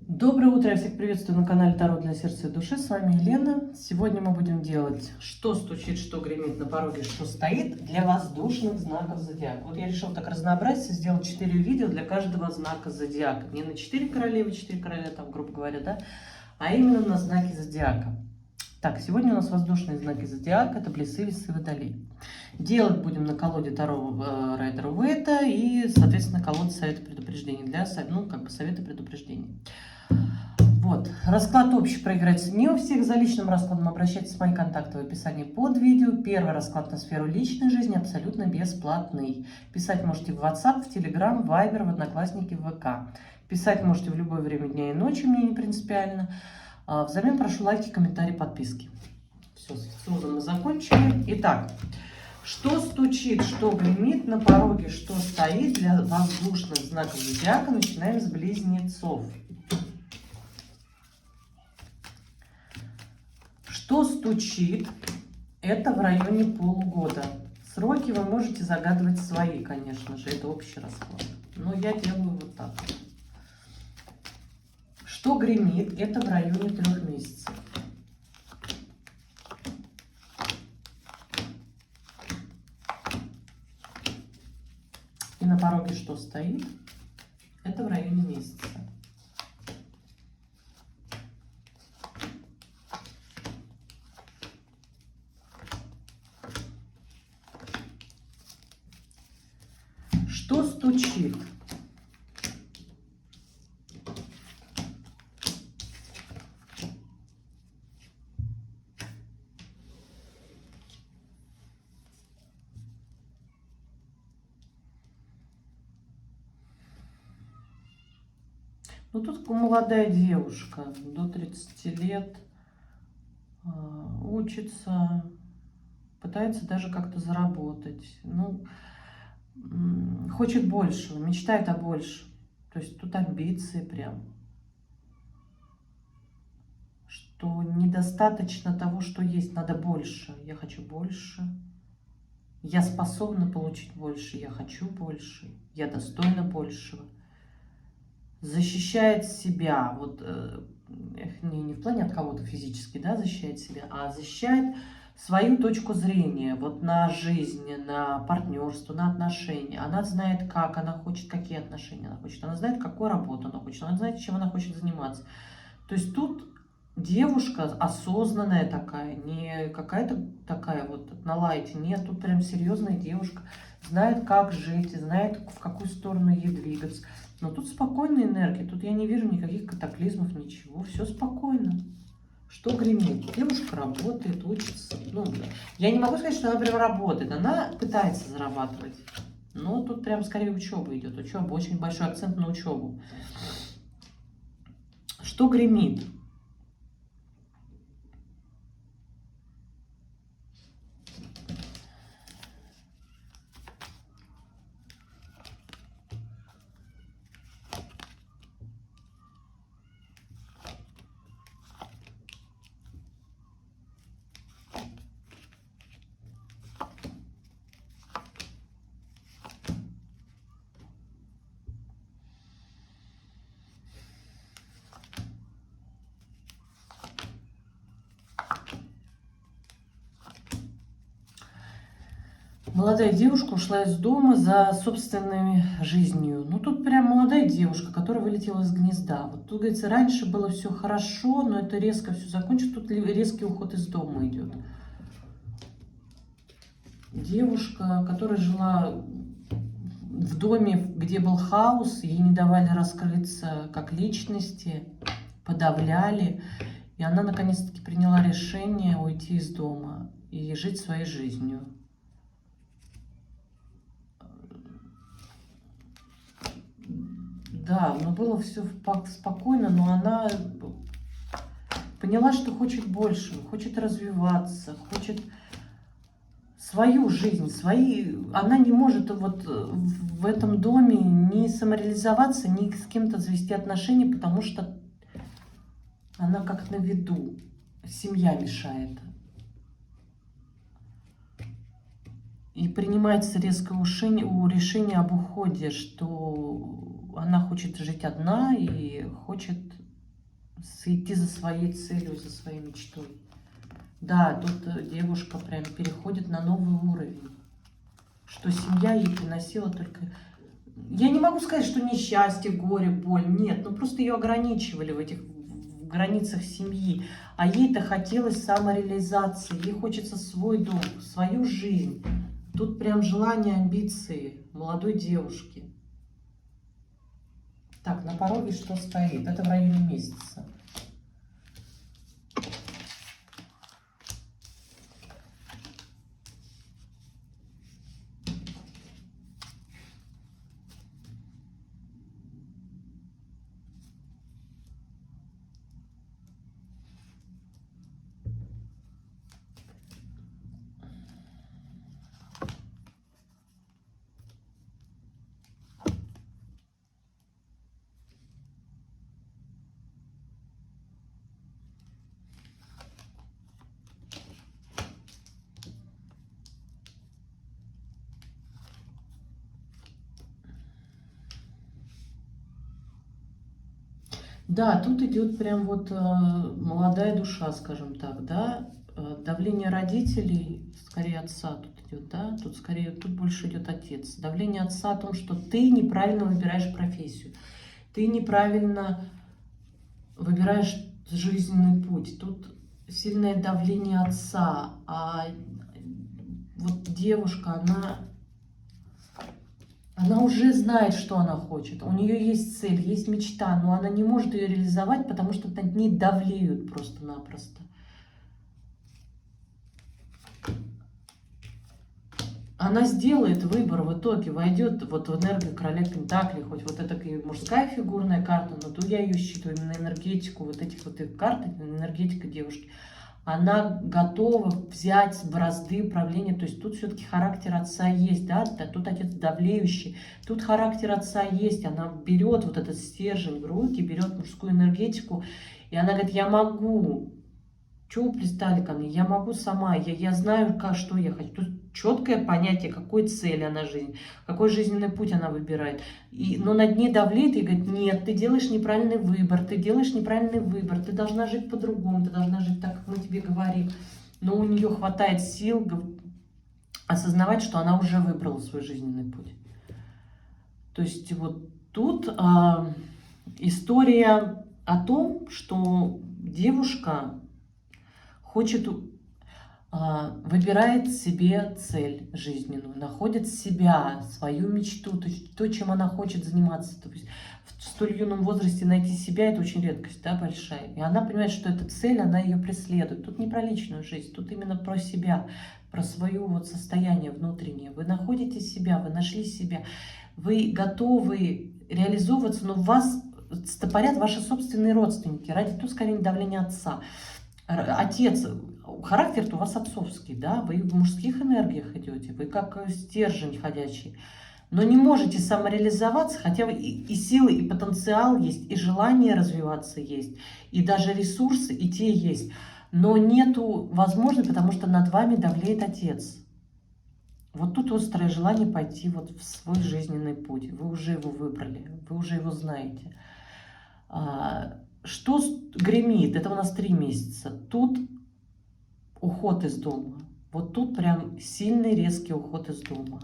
Доброе утро, я всех приветствую на канале Таро для сердца и души. С вами Елена. Сегодня мы будем делать, что стучит, что гремит на пороге, что стоит для воздушных знаков зодиака. Вот я решила так разнообразить, сделать 4 видео для каждого знака зодиака. Не на 4 королевы, 4 короля, там, грубо говоря, да, а именно на знаки зодиака. Так, сегодня у нас воздушные знаки зодиака, это Блицы, Весы, Водолей. Делать будем на колоде Таро Райдера Уэйта и, соответственно, колоде совета предупреждений для, совета предупреждений. Вот, расклад общий проиграется не у всех. За личным раскладом обращайтесь в мои контакты в описании под видео. Первый расклад на сферу личной жизни абсолютно бесплатный. Писать можете в WhatsApp, в Telegram, в Viber, в Одноклассники, в ВК. Писать можете в любое время дня и ночи, мне не принципиально. Взамен прошу лайки, комментарии, подписки. Все, с официозом мы закончили. Итак, что стучит, что гремит на пороге, что стоит для воздушных знаков зодиака. Начинаем с Близнецов. Что стучит, это в районе полугода. Сроки вы можете загадывать свои, конечно же, это общий расклад. Но я делаю вот так. Что гремит, это в районе 3 месяцев. И на пороге что стоит, это в районе месяца. Что стучит? Ну, тут молодая девушка, до 30 лет, учится, пытается даже как-то заработать. Ну, хочет большего, мечтает о большем. То есть тут амбиции прям. Что недостаточно того, что есть, надо больше. Я хочу больше. Я способна получить больше, я хочу больше. Я достойна большего. Защищает себя, вот не в плане от кого-то физически, да, защищает себя, а защищает свою точку зрения вот на жизнь, на партнерство, на отношения. Она знает, как она хочет, какие отношения она хочет, она знает, какую работу она хочет, она знает, чем она хочет заниматься. То есть тут девушка осознанная такая, не какая-то такая вот на лайте, нет, тут прям серьезная девушка, знает, как жить, знает, в какую сторону ей двигаться. Но тут спокойная энергия, тут я не вижу никаких катаклизмов, ничего, все спокойно. Что гремит? Девушка работает, учится. Ну, я не могу сказать, что она прям работает, она пытается зарабатывать. Но тут прям скорее учеба идет, учеба, очень большой акцент на учебу. Что гремит? Молодая девушка ушла из дома за собственной жизнью. Ну, тут прям молодая девушка, которая вылетела из гнезда. Вот тут, говорится, раньше было все хорошо, но это резко все закончилось. Тут резкий уход из дома идет. Девушка, которая жила в доме, где был хаос, ей не давали раскрыться как личности, подавляли. И она наконец-таки приняла решение уйти из дома и жить своей жизнью. Да, но было все спокойно, но она поняла, что хочет больше, хочет развиваться, хочет свою жизнь, она не может вот в этом доме ни самореализоваться, ни с кем-то завести отношения, потому что она как на виду, семья мешает. И принимается резкое решение об уходе, что она хочет жить одна и хочет идти за своей целью, за своей мечтой. Да, тут девушка прям переходит на новый уровень. Что семья ей приносила только... Я не могу сказать, что несчастье, горе, боль. Нет, ну просто ее ограничивали в границах семьи. А ей-то хотелось самореализации. Ей хочется свой дом, свою жизнь. Тут прям желание, амбиции молодой девушки. Так, на пороге что стоит? Это в районе месяца. Да, тут идет прям вот молодая душа, скажем так, да. Давление родителей, скорее отца тут идет, да. Тут скорее, тут больше идет отец. Давление отца о том, что ты неправильно выбираешь профессию, ты неправильно выбираешь жизненный путь. Тут сильное давление отца, а вот девушка, она уже знает, что она хочет. У нее есть цель, есть мечта, но она не может ее реализовать, потому что над ней давлеют просто-напросто. Она сделает выбор в итоге, войдет вот в энергию короля Пентаклей, хоть вот это и мужская фигурная карта, но тут я ее считаю именно энергетику вот этих вот их карт, энергетика девушки. Она готова взять бразды правления, то есть тут все-таки характер отца есть, да, тут отец давлеющий, тут характер отца есть, она берет вот этот стержень в руки, берет мужскую энергетику, и она говорит, я могу, чего вы пристали ко мне, я могу сама, я знаю, что я хочу, тут четкое понятие, какой цели она жизнь, какой жизненный путь она выбирает, но над ней давлеет и говорит, нет, ты делаешь неправильный выбор, ты должна жить по-другому, ты должна жить так, как мы тебе говорим, но у нее хватает сил осознавать, что она уже выбрала свой жизненный путь. То есть вот тут история о том, что девушка хочет, выбирает себе цель жизненную, находит себя, свою мечту, то, чем она хочет заниматься. То есть в столь юном возрасте найти себя – это очень редкость, да, большая. И она понимает, что эта цель, она ее преследует. Тут не про личную жизнь, тут именно про себя, про свое вот состояние внутреннее. Вы находите себя, вы нашли себя, вы готовы реализовываться, но вас стопорят ваши собственные родственники ради ускорения давления отца. Отец, характер-то у вас отцовский, да, вы в мужских энергиях идете, вы как стержень ходячий, но не можете самореализоваться, хотя и силы, и потенциал есть, и желание развиваться есть, и даже ресурсы, и те есть, но нету возможности, потому что над вами давлеет отец. Вот тут острое желание пойти вот в свой жизненный путь, вы уже его выбрали, вы уже его знаете. Что гремит? Это у нас 3 месяца. Тут уход из дома. Вот тут прям сильный, резкий уход из дома.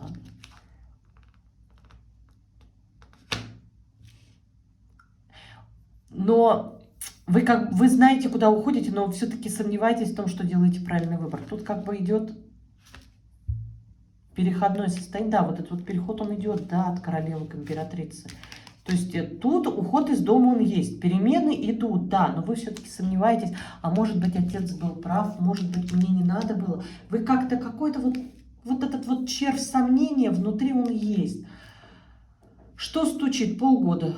Но вы знаете, куда уходите, но все-таки сомневаетесь в том, что делаете правильный выбор. Тут как бы идет переходное состояние. Да, вот этот вот переход, он идет, да, от королевы к императрице. То есть тут уход из дома он есть, перемены идут, да, но вы все-таки сомневаетесь, а может быть отец был прав, может быть мне не надо было. Вы как-то какой-то вот этот вот червь сомнения внутри он есть. Что стучит? Полгода.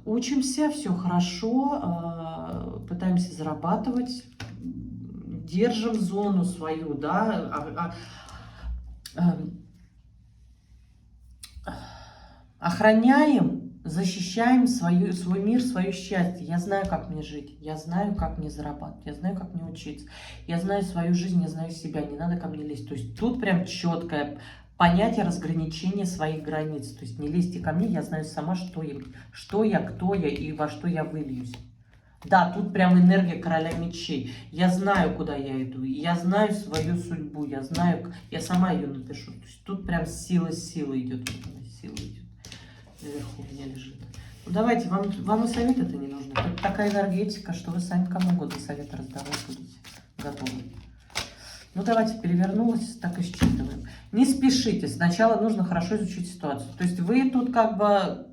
Учимся, все хорошо, пытаемся зарабатывать, держим зону свою, да, охраняем, защищаем свой мир, свое счастье. Я знаю, как мне жить, я знаю, как мне зарабатывать, я знаю, как мне учиться, я знаю свою жизнь, я знаю себя, не надо ко мне лезть. То есть тут прям четкое понятие разграничения своих границ. То есть не лезьте ко мне, я знаю сама, что я, кто я и во что я выльюсь. Да, тут прям энергия короля мечей. Я знаю, куда я иду. Я знаю свою судьбу. Я знаю, я сама ее напишу. То есть тут прям сила идет. Вот она, сила идет. Наверху у меня лежит. Ну давайте, вам и совет это не нужно. Тут такая энергетика, что вы сами кому угодно совет раздавать будете. Готовы. Ну давайте, перевернулась, так и считываем. Не спешите. Сначала нужно хорошо изучить ситуацию. То есть вы тут как бы...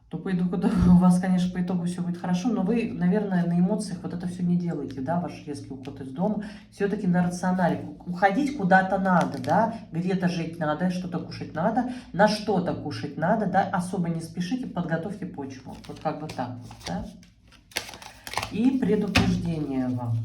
то по итогу у вас, конечно, по итогу все будет хорошо, но вы, наверное, на эмоциях вот это все не делаете, да, ваш резкий уход из дома. Все-таки на рационале. Уходить куда-то надо, да, где-то жить надо, что-то кушать надо, на что-то кушать надо, да, особо не спешите, подготовьте почву. Вот как бы так вот, да. И предупреждение вам.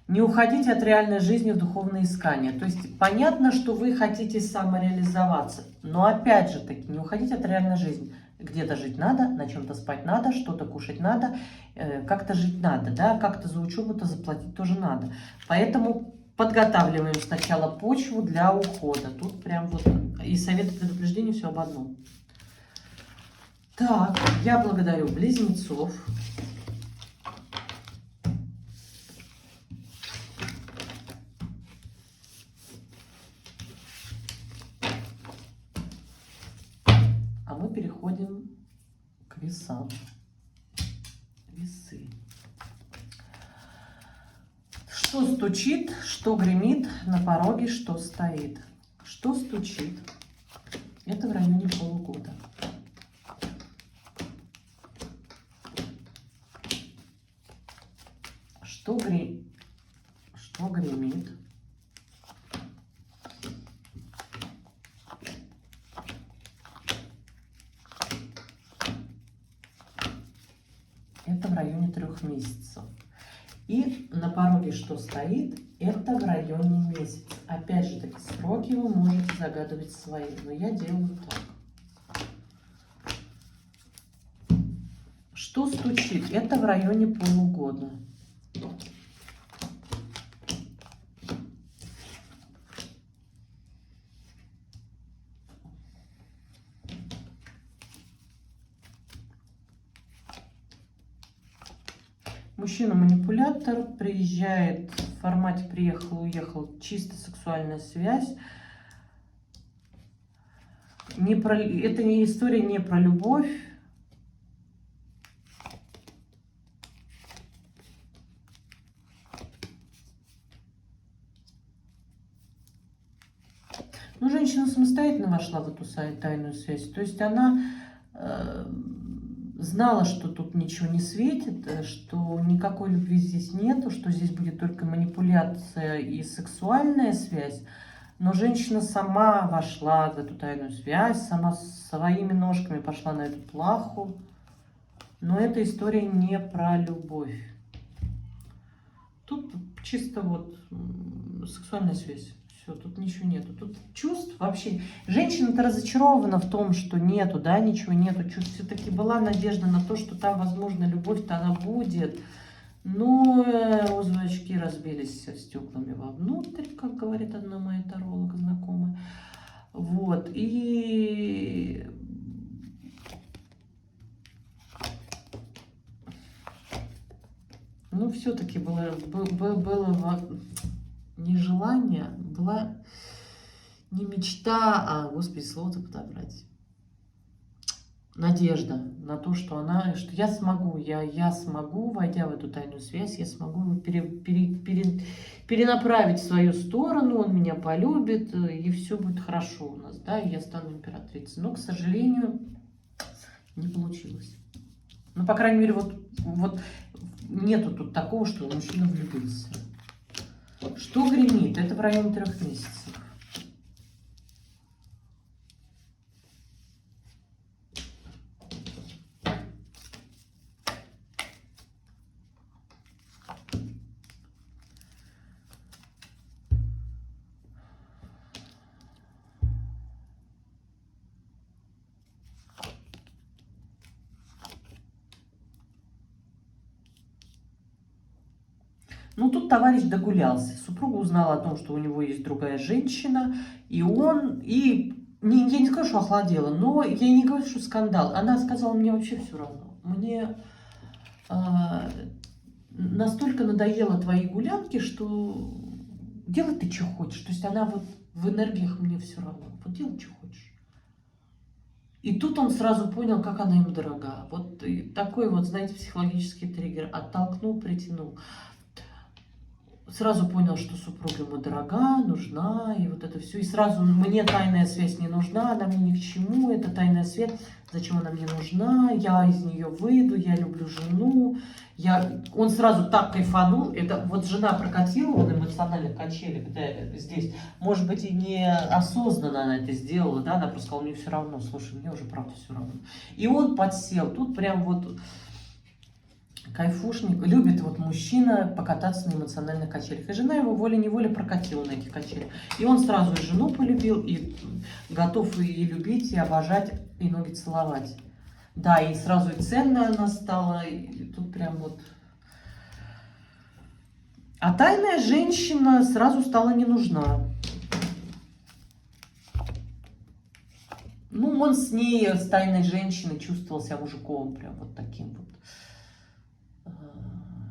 Не уходите от реальной жизни в духовное искание. То есть понятно, что вы хотите самореализоваться. Но опять же таки, не уходите от реальной жизни. Где-то жить надо, на чем-то спать надо, что-то кушать надо, как-то жить надо, да, как-то за учебу-то заплатить тоже надо. Поэтому подготавливаем сначала почву для ухода. Тут прям вот и советы предупреждения все об одном. Так, я благодарю близнецов. А мы переходим к весам. Весы. Что стучит, что гремит на пороге, что стоит. Что стучит? Это в районе полугода. Что гремит? Это в районе 3 месяцев. И на пороге что стоит? Это в районе месяца. Опять же таки, сроки вы можете загадывать свои, но я делаю так. Что стучит? Это в районе полугода. Мужчина-манипулятор приезжает в формате приехал-уехал, чисто сексуальная связь. Это не история не про любовь. Ну, женщина самостоятельно вошла в эту тайную связь. То есть она знала, что тут ничего не светит, что никакой любви здесь нету, что здесь будет только манипуляция и сексуальная связь. Но женщина сама вошла в эту тайную связь, сама своими ножками пошла на эту плаху. Но эта история не про любовь. Тут чисто вот сексуальная связь. Все, тут ничего нету. Тут чувств вообще. Женщина-то разочарована в том, что нету, да, ничего нету. Чувств все-таки была надежда на то, что там, возможно, любовь-то она будет. Но розовые очки разбились стеклами вовнутрь, как говорит одна моя таролог знакомая. Вот. И ну, все-таки было не желание, была не мечта, а, господи, слово-то подобрать. Надежда на то, что я смогу, я смогу, войдя в эту тайную связь, я смогу его перенаправить в свою сторону, он меня полюбит, и все будет хорошо у нас, да, и я стану императрицей. Но, к сожалению, не получилось. Ну, по крайней мере, вот нету тут такого, что мужчина влюбился. Что гремит? Это в районе 3 месяцев. Ну, тут товарищ догулялся. Супруга узнала о том, что у него есть другая женщина, и он, я не скажу, что охладела, но я не говорю, что скандал. Она сказала, мне вообще все равно. Мне настолько надоело твои гулянки, что делай ты, что хочешь. То есть она вот в энергиях мне все равно. Вот делай, что хочешь. И тут он сразу понял, как она ему дорога. Вот такой вот, знаете, психологический триггер. Оттолкнул, притянул. Сразу понял, что супруга ему дорога, нужна, и вот это все. И сразу мне тайная связь не нужна, она мне ни к чему, это тайная связь, зачем она мне нужна, я из нее выйду, я люблю жену. Он сразу так кайфанул, это вот жена прокатила, он эмоционально качели, где здесь, может быть, и неосознанно она это сделала, да, она просто сказала, мне все равно, слушай, мне уже правда все равно. И он подсел, тут прям вот... Кайфушник, любит вот мужчина покататься на эмоциональных качелях. И жена его волей-неволей прокатила на этих качелях. И он сразу и жену полюбил, и готов и любить, и обожать, и ноги целовать. Да, и сразу и ценная она стала, и тут прям вот... А тайная женщина сразу стала не нужна. Ну, он с ней, с тайной женщиной, чувствовал себя мужиком, прям вот таким вот.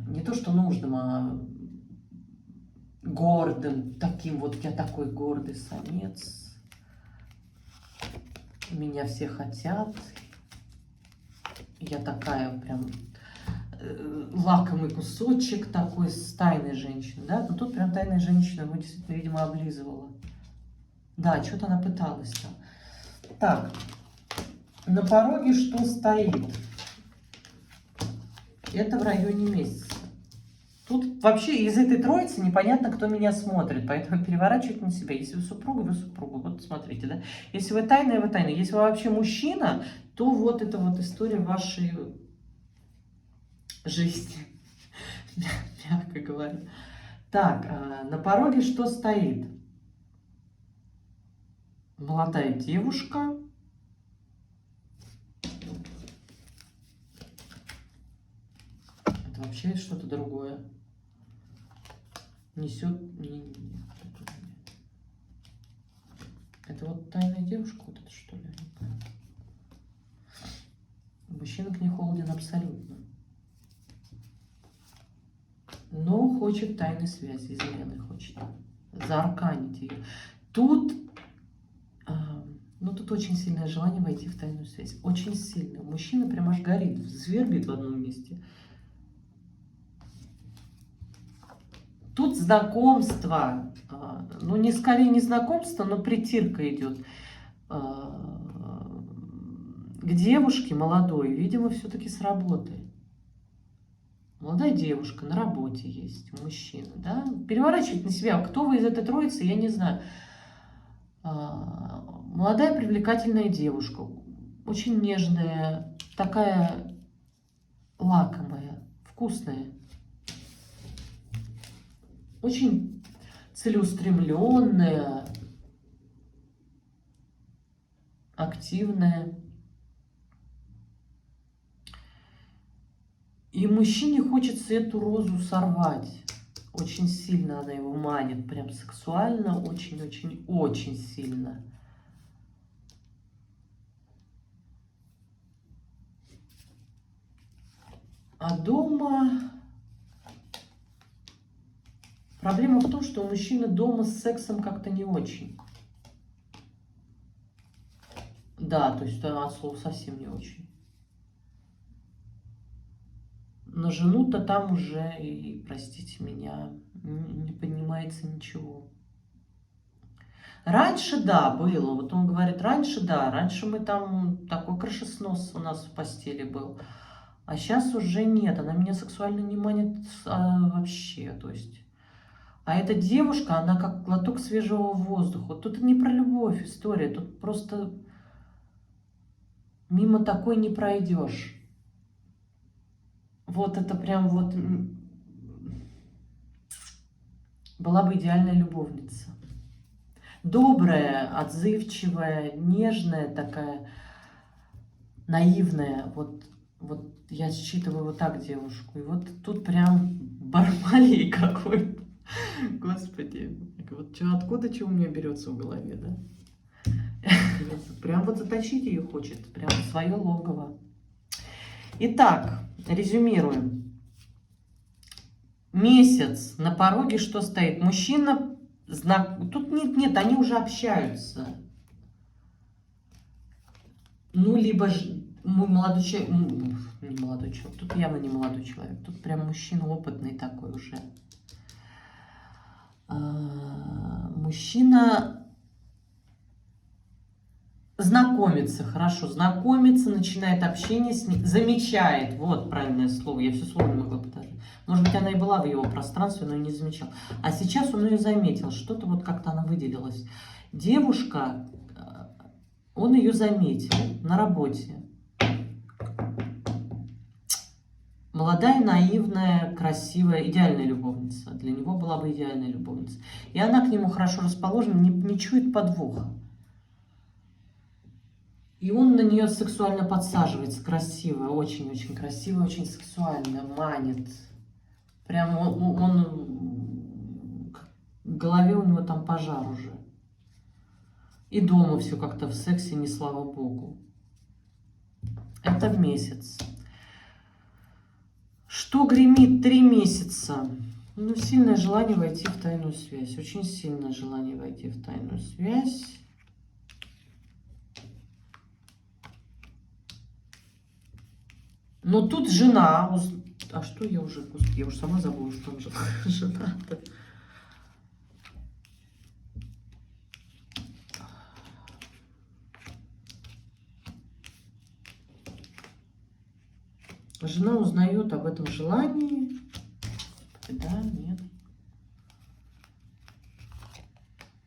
Не то, что нужным, а гордым, таким вот, я такой гордый самец, меня все хотят, я такая прям лакомый кусочек такой с тайной женщиной, да, но тут прям тайная женщина его действительно, видимо, облизывала. Да, что-то она пыталась там. Так, на пороге что стоит? Это в районе месяца. Тут вообще из этой троицы непонятно, кто меня смотрит, поэтому переворачивать на себя. Если вы супруга, вы супруга. Вот смотрите, да. Если вы тайная, вы тайная. Если вы вообще мужчина, то вот это вот история вашей жизни, мягко говоря. Так, на пороге что стоит? Молодая девушка. Это вообще что-то другое. Несет... Это вот тайная девушка, вот это что ли? Мужчина к ней холоден абсолютно. Но хочет тайной связи, измены хочет. Заарканить ее. Тут, тут очень сильное желание войти в тайную связь. Очень сильное. Мужчина прям аж горит, свербит в одном месте. Тут знакомство, не скорее не знакомство, но притирка идет к девушке молодой, видимо, все-таки с работы. Молодая девушка на работе есть, мужчина, да? Переворачивать на себя. Кто вы из этой троицы, я не знаю. Молодая привлекательная девушка, очень нежная, такая лакомая, вкусная. Очень целеустремленная, активная. И мужчине хочется эту розу сорвать. Очень сильно она его манит, прям сексуально, очень-очень-очень сильно. А дома... Проблема в том, что у мужчины дома с сексом как-то не очень. Да, то есть от слова совсем не очень. На жену-то там уже, и, простите меня, не поднимается ничего. Раньше, да, было. Вот он говорит, раньше, да, раньше мы там, такой крышеснос у нас в постели был. А сейчас уже нет, она меня сексуально не манит вообще, то есть... А эта девушка, она как глоток свежего воздуха. Тут не про любовь история, тут просто мимо такой не пройдешь. Вот это прям вот была бы идеальная любовница. Добрая, отзывчивая, нежная такая, наивная. Вот Вот я считываю вот так девушку. И вот тут прям бармалей какой-то. Господи, вот что, откуда что у меня берется в голове, да? Прям вот заточить ее хочет, прям в свое логово. Итак, резюмируем. Месяц на пороге что стоит? Мужчина, тут нет, они уже общаются. Ну, либо молодой человек, не молодой человек, тут явно не молодой человек, тут прям мужчина опытный такой уже. Мужчина знакомится, хорошо, знакомится, начинает общение с ним, замечает, вот правильное слово, я все слово не могла подождать. Может быть, она и была в его пространстве, но не замечал. А сейчас он ее заметил, что-то вот как-то она выделилась. Девушка, он ее заметил на работе. Молодая, наивная, красивая, идеальная любовница. Для него была бы идеальная любовница. И она к нему хорошо расположена, не чует подвоха. И он на нее сексуально подсаживается, красивая, очень-очень красивая, очень сексуальная, манит. Прям он в голове у него там пожар уже. И дома все как-то в сексе, не слава богу. Это в месяц. Что гремит 3 месяца? Ну, сильное желание войти в тайную связь. Очень сильное желание войти в тайную связь. Но тут жена... А что я уже... Господи, я уже сама забыла, что он жена-то. Жена узнает об этом желании. Да, нет.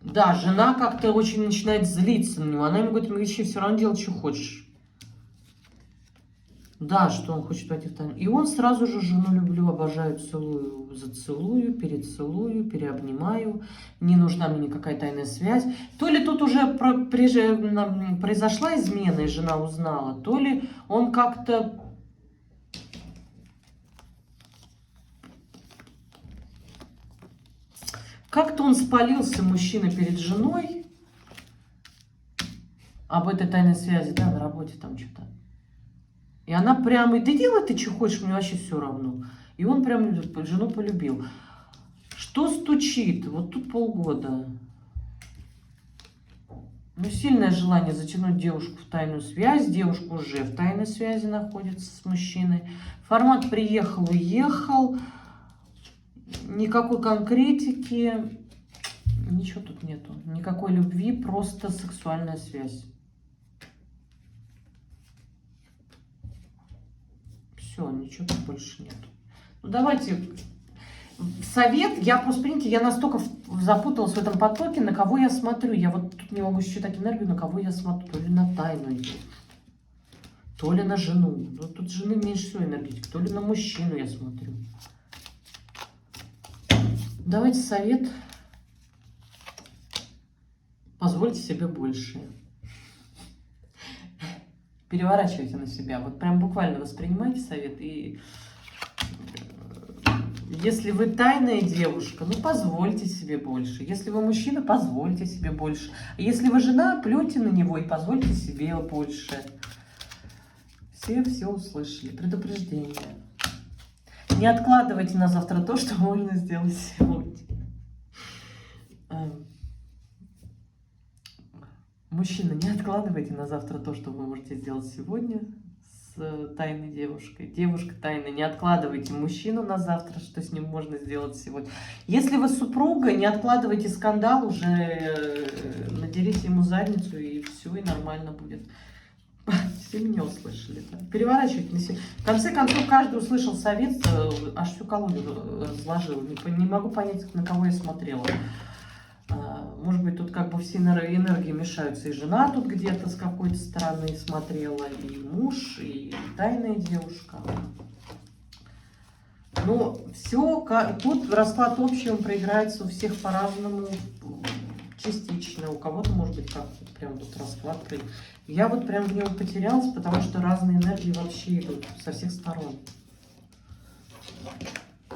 Да, жена как-то очень начинает злиться на него. Она ему говорит, Миша, все равно делай, что хочешь. Да, что он хочет войти в тайну. И он сразу же жену люблю, обожаю, целую, зацелую, перецелую, переобнимаю. Не нужна мне никакая тайная связь. То ли тут уже произошла измена, и жена узнала, то ли он как-то... Как-то он спалился, мужчина, перед женой об этой тайной связи, да, на работе там что-то. И она прямо, да делай ты, что хочешь, мне вообще все равно. И он прям жену полюбил. Что стучит? Вот тут полгода. Ну, сильное желание затянуть девушку в тайную связь. Девушка уже в тайной связи находится с мужчиной. Формат приехал, уехал. Никакой конкретики, ничего тут нету. Никакой любви, просто сексуальная связь. Все, ничего тут больше нету. Ну, давайте совет. Я просто, понимаете, я настолько запуталась в этом потоке, на кого я смотрю. Я вот тут не могу считать энергию, на кого я смотрю. То ли на тайну идет, то ли на жену. Ну, тут жены меньше всего энергетики. То ли на мужчину я смотрю. Давайте совет. Позвольте себе больше. Переворачивайте на себя. Вот прям буквально воспринимайте совет. И если вы тайная девушка, ну позвольте себе больше. Если вы мужчина, позвольте себе больше. Если вы жена, плюньте на него и позвольте себе больше. Все услышали. Предупреждение. Не откладывайте на завтра то, что можно сделать сегодня. Мужчина, не откладывайте на завтра то, что вы можете сделать сегодня с тайной девушкой. Девушка тайная, не откладывайте мужчину на завтра, что с ним можно сделать сегодня. Если вы супруга, не откладывайте скандал, уже надерите ему задницу, и все, и нормально будет. Все меня услышали. Да? Переворачивайте на себя. В конце концов, каждый услышал совет, аж всю колонию разложил. Не могу понять, на кого я смотрела. Может быть, тут как бы все энергии мешаются. И жена тут где-то с какой-то стороны смотрела, и муж, и тайная девушка. Но все, тут расклад общий, он проиграется у всех по-разному. частично, у кого-то, может быть, как-то прям вот расклад. Я вот прям в нем потерялась, потому что разные энергии вообще идут со всех сторон.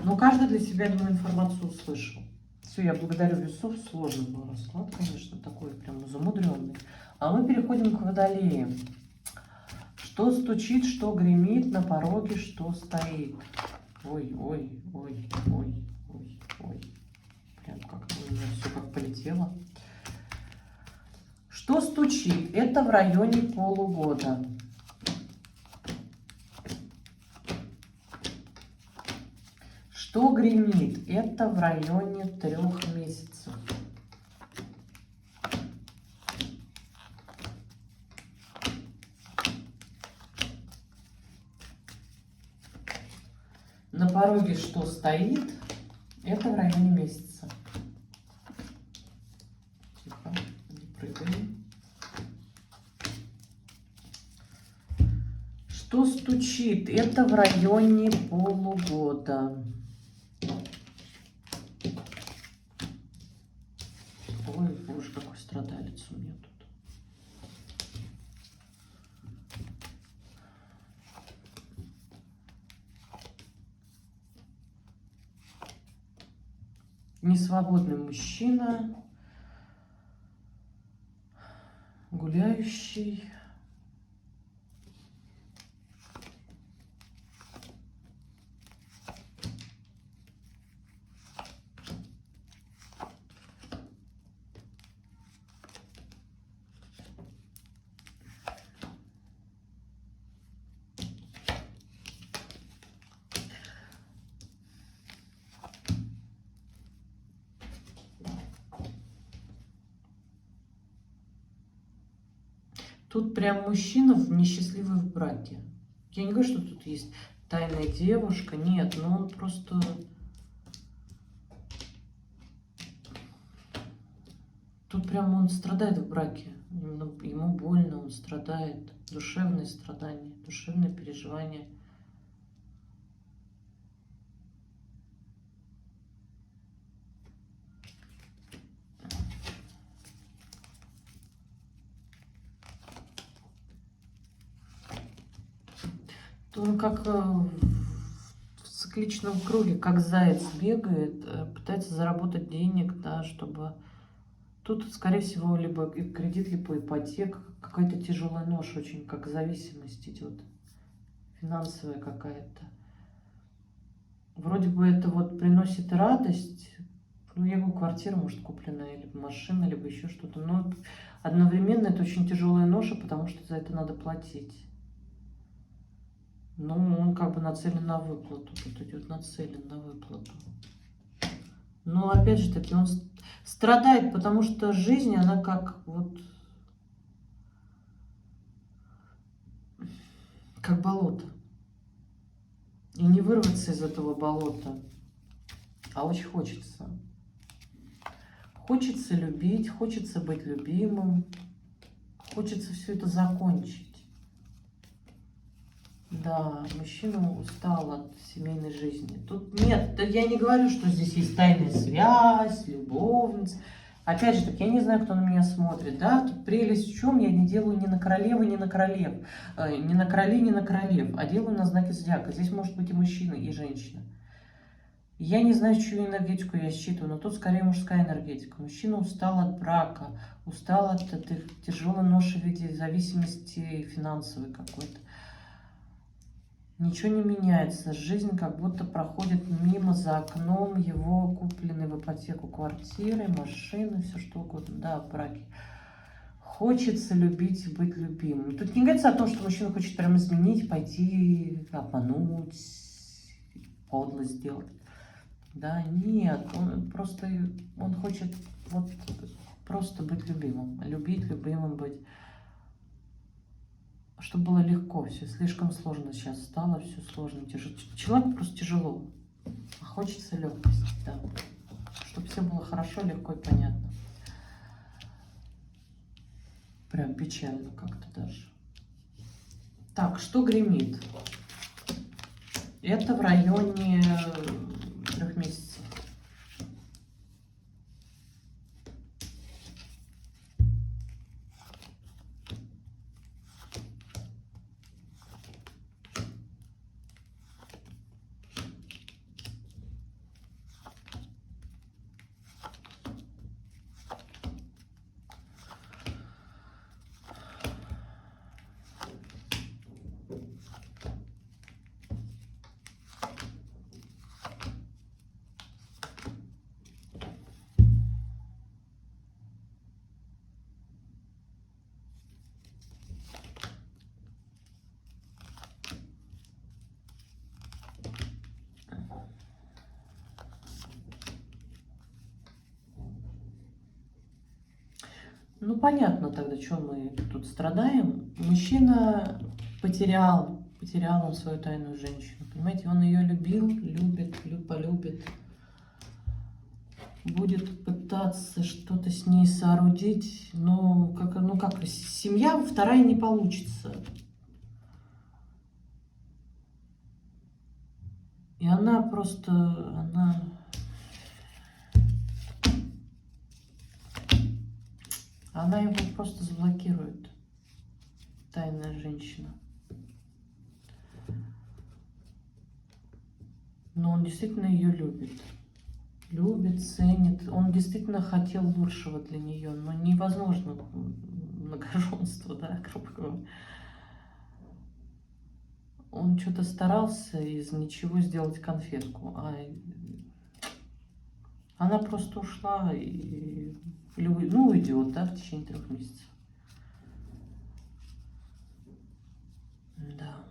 Но каждый для себя, думаю, информацию услышал. Все, я благодарю весов. Сложный был расклад, конечно, такой прям замудренный. А мы переходим к водолеям. Что стучит, что гремит, на пороге что стоит. Ой, ой, ой, ой, ой, ой. Прям как-то у меня все как полетело. Что стучит? Это в районе полугода. Что гремит? Это в районе 3 месяцев. На пороге что стоит? Это в районе месяца. Тихо, не прыгаем. Что стучит? Это в районе полугода. Ой, боже, какой страдалец у меня тут. Несвободный мужчина, гуляющий. Тут прям мужчина несчастливый в браке. Я не говорю, что тут есть тайная девушка. Нет, но он просто... Тут прям он страдает в браке. Ему больно, он страдает. Душевные страдания, душевные переживания. Он как в цикличном круге, как заяц бегает, пытается заработать денег, да, чтобы... Тут, скорее всего, либо кредит, либо ипотека, какая-то тяжелая нож, очень как зависимость идет, финансовая какая-то. Вроде бы это вот приносит радость, ну, его квартира, может, купленная, либо машина, либо еще что-то, но одновременно это очень тяжелая ноша, потому что за это надо платить. Ну, он как бы нацелен на выплату. Тут идет нацелен на выплату. Но опять же таки он страдает, потому что жизнь, она как вот... Как болото. И не вырваться из этого болота. А очень хочется. Хочется любить, хочется быть любимым. Хочется все это закончить. Да, мужчина устал от семейной жизни. Тут нет, я не говорю, что здесь есть тайная связь, любовница. Опять же, так я не знаю, кто на меня смотрит, да? Тут прелесть в чем? Я не делаю ни на королеву, ни на королев, ни на королей, ни на королев, а делаю на знаки зодиака. Здесь может быть и мужчина, и женщина. Я не знаю, чью энергетику я считываю, но тут скорее мужская энергетика. Мужчина устал от брака, устал от этой тяжелой ноши в виде зависимости финансовой какой-то. Ничего не меняется. Жизнь как будто проходит мимо, за окном его купленной в ипотеку квартиры, машины, все что угодно. Да, в браке. Хочется любить и быть любимым. Тут не говорится о том, что мужчина хочет прям изменить, пойти обмануть, подлость сделать. Да, нет, он хочет вот просто быть любимым, любить, любимым быть. Чтобы было легко, все слишком сложно сейчас стало, все сложно, тяжело. Человеку просто тяжело, а хочется легкости, да. Чтобы все было хорошо, легко и понятно. Прям печально как-то даже. Так, что гремит? Это в районе 3 месяцев. Ну, понятно тогда, что мы тут страдаем. Мужчина потерял он свою тайную женщину. Понимаете, он ее любил, любит, полюбит. Будет пытаться что-то с ней соорудить, но как семья вторая не получится. И она просто, она его просто заблокирует, тайная женщина. Но он действительно ее любит. Любит, ценит. Он действительно хотел лучшего для нее, но невозможно многоженство, да, грубо говоря. Он что-то старался из ничего сделать конфетку, а она просто ушла и уйдет, да, в течение 3 месяцев. Да.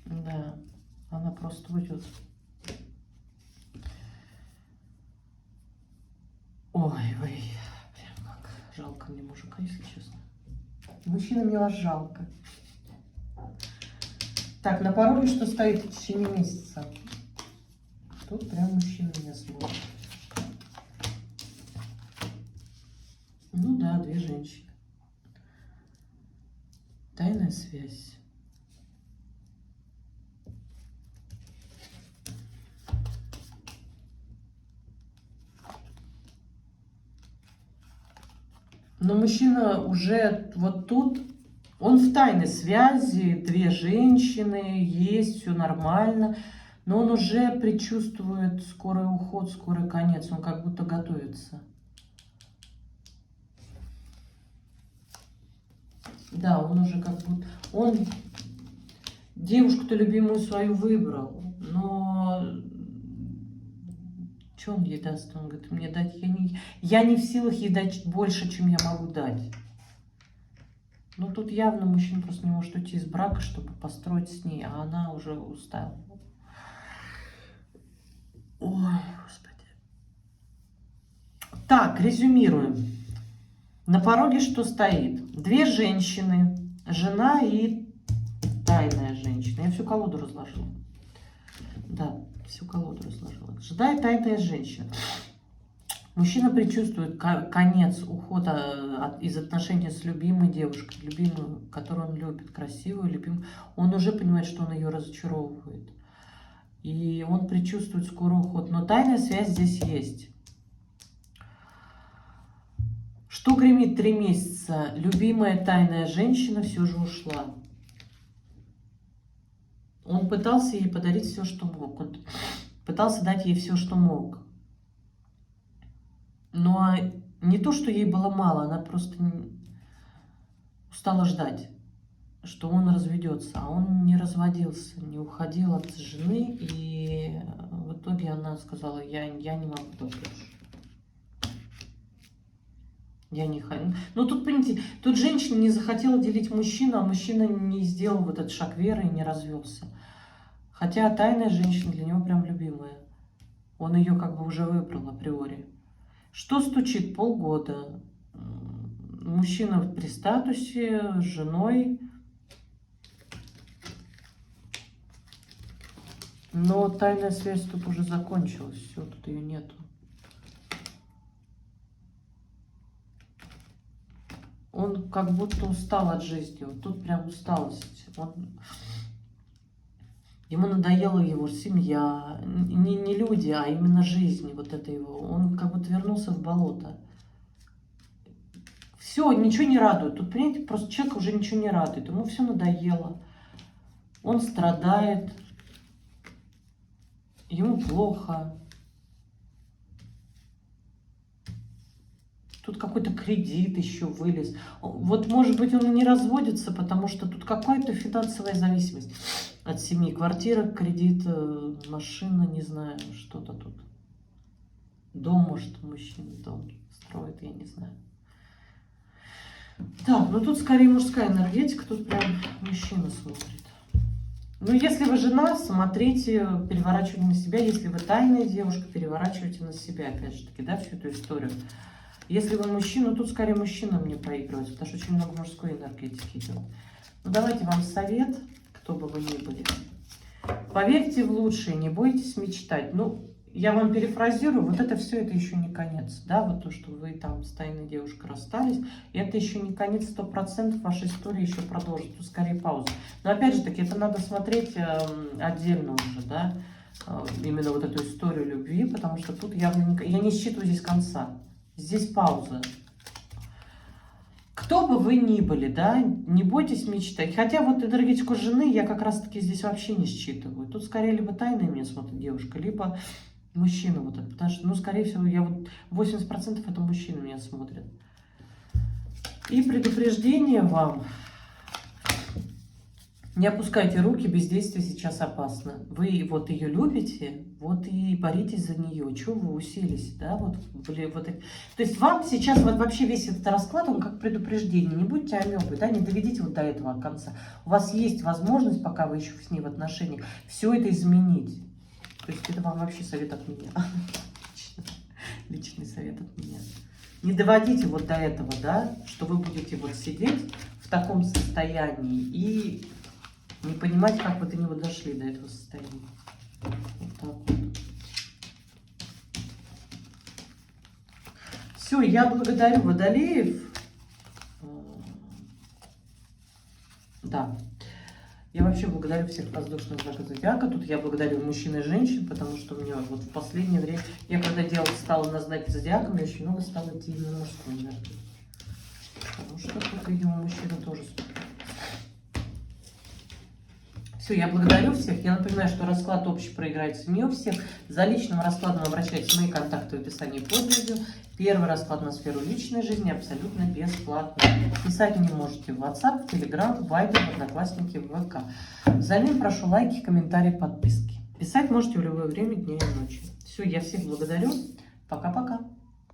Да, она просто уйдет. Ой, прям как жалко мне мужика, если честно. Мужчина, мне вас жалко. Так, на пороге что стоит в течение месяца? Тут прям мужчина меня смотрит. Ну да, 2 женщины. Тайная связь. Но мужчина уже вот тут, он в тайной связи, 2 женщины, есть, все нормально, но он уже предчувствует скорый уход, скорый конец, он как будто готовится. Да, он уже как будто, он девушку-то любимую свою выбрал, но что он ей даст? Он говорит, мне дать, я не в силах ей дать больше, чем я могу дать. Ну, тут явно мужчина просто не может уйти из брака, чтобы построить с ней, а она уже устала. Ой, Господи. Так, резюмируем. На пороге что стоит? 2 женщины, жена и тайная женщина. Я всю колоду разложила. Да, всю колоду разложила. Жена и тайная женщина. Мужчина предчувствует конец ухода из отношений с любимой девушкой, любимую, которую он любит, красивую, любимую. Он уже понимает, что он ее разочаровывает. И он предчувствует скорый уход. Но тайная связь здесь есть. Что гремит 3 месяца? Любимая тайная женщина все же ушла. Он пытался ей подарить все, что мог. Он пытался дать ей все, что мог. Но не то, что ей было мало, она просто устала ждать, что он разведется. А он не разводился, не уходил от жены. И в итоге она сказала, я не могу так больше. Я не хочу. Ну, тут, понимаете, тут женщина не захотела делить мужчину, а мужчина не сделал вот этот шаг веры и не развелся. Хотя тайная женщина для него прям любимая. Он ее как бы уже выбрал априори. Что стучит? Полгода. Мужчина при статусе, с женой. Но тайная связь тут уже закончилась. Все, тут ее нету. Он как будто устал от жизни. Вот тут прям усталость. Ему надоела его семья. Не люди, а именно жизнь. Вот это его. Он как будто вернулся в болото. Все, ничего не радует. Тут, понимаете, просто человек уже ничего не радует. Ему все надоело. Он страдает. Ему плохо. Тут какой-то кредит еще вылез. Вот, может быть, он и не разводится, потому что тут какая-то финансовая зависимость от семьи. Квартира, кредит, машина, не знаю, что-то тут. Дом, может, мужчина дом строит, я не знаю. Так, ну тут скорее мужская энергетика, тут прям мужчина смотрит. Ну, если вы жена, смотрите, переворачивайте на себя. Если вы тайная девушка, переворачивайте на себя, опять же таки, да, всю эту историю. Если вы мужчина, тут скорее мужчина мне проигрывается, потому что очень много мужской энергетики идет. Ну, давайте вам совет, кто бы вы ни были. Поверьте в лучшее, не бойтесь мечтать. Ну, я вам перефразирую, вот это все, это еще не конец, да, вот то, что вы там с тайной девушкой расстались, это еще не конец, 100% ваша история еще продолжится, тут скорее пауза. Но опять же таки, это надо смотреть отдельно уже, да, именно вот эту историю любви, потому что тут явно я не считываю здесь конца, здесь пауза. Кто бы вы ни были, да, не бойтесь мечтать. Хотя вот энергетику жены я как раз-таки здесь вообще не считываю. Тут скорее либо тайная меня смотрит девушка, либо мужчина вот этот. Потому что, ну, скорее всего, я вот 80% это мужчина меня смотрит. И предупреждение вам. Не опускайте руки, бездействие сейчас опасно. Вы вот ее любите, вот и боритесь за нее. Чего вы уселись, да? Вот, были, вот. То есть вам сейчас вот вообще весь этот расклад, он как предупреждение. Не будьте амебой, да, не доведите вот до этого конца. У вас есть возможность, пока вы еще с ней в отношениях, все это изменить. То есть это вам вообще совет от меня. Личный совет от меня. Не доводите вот до этого, да, что вы будете вот сидеть в таком состоянии и не понимать, как вы до него дошли, до этого состояния. Вот так вот. Все, я благодарю Водолеев. Да. Я вообще благодарю всех воздушных знаков зодиака. Тут я благодарю мужчин и женщин, потому что у меня вот в последнее время, я когда стала на знаки зодиака, мне очень много стало идти именно мужской энергии. Потому что тут, видимо, мужчина тоже смотрит. Все, я благодарю всех. Я напоминаю, что расклад общий проиграется не у всех. За личным раскладом обращайтесь, мои контакты в описании под видео. Первый расклад на сферу личной жизни абсолютно бесплатно. Писать мне можете в WhatsApp, в Telegram, в Viber, в Одноклассники, в ВК. Взамен прошу лайки, комментарии, подписки. Писать можете в любое время дня и ночи. Все, я всех благодарю. Пока-пока.